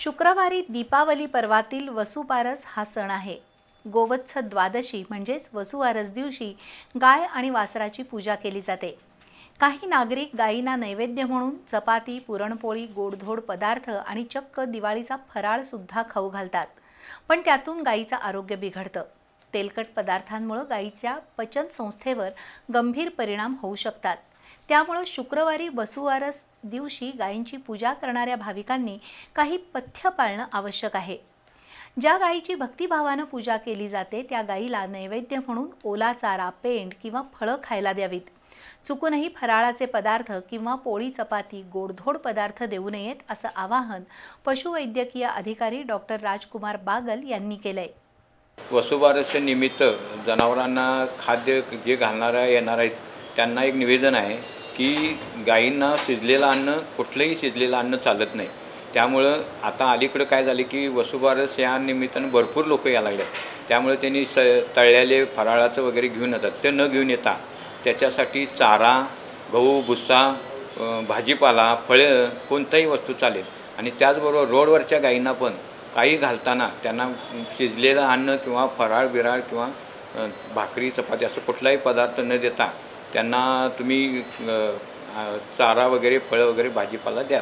शुक्रवारी दीपावली पर्वातील वसुबारस हा सण आहे। गोवत्स द्वादशी म्हणजेच वसुबारस दिवशी गाय आणि वासराची पूजा केली जाते। काही नागरिक गायींना नैवेद्य म्हणून चपाती, पुरणपोळी, गोडधोड पदार्थ आणि चक्क दिवाळीचा फराळ सुद्धा खाऊ घालतात। पण त्यातून गायीचं आरोग्य बिघडतं। तेलकट पदार्थांमुळे गायीच्या पचन संस्थेवर गंभीर परिणाम होऊ शकतात। त्यामुळे शुक्रवारी वसुबारस दिवशी गायींची पूजा करणाऱ्या भाविकांनी काही पथ्य पाळणं आवश्यक आहे। ज्या गायीची भक्तिभावानं पूजा केली जाते त्या गायीला नैवेद्य म्हणून ओला चारा, पेंड किंवा फळं खायला द्यावीत। चुकूनही फराळाचे पदार्थ किंवा पोळी, चपाती, गोडधोड पदार्थ देऊ नयेत असं आवाहन पशुवैद्यकीय अधिकारी डॉक्टर राजकुमार बागल यांनी केलंय। वसुबारसच्या निमित्त जनावरांना खाद्य जे घालणारा येणार आहेत त्यांना एक निवेदन आहे की गायींना शिजलेलं अन्न, कुठलंही शिजलेलं अन्न चालत नाही। त्यामुळं आता अलीकडे काय झाले की वसुबारस या निमित्तानं भरपूर लोक यायला लागले। त्यामुळे त्यांनी तळलेले फराळाचं वगैरे घेऊन येतात। ते न घेऊन येता त्याच्यासाठी चारा, गहू, भुस्सा, भाजीपाला, फळं कोणताही वस्तू चालेल। आणि त्याचबरोबर रोडवरच्या गायींना पण काही घालताना त्यांना शिजलेलं अन्न किंवा फराळ बिराळ किंवा भाकरी, चपाती असं कुठलाही पदार्थ न देता त्यांना तुम्ही चारा वगैरे, फळं वगैरे, भाजीपाला द्या।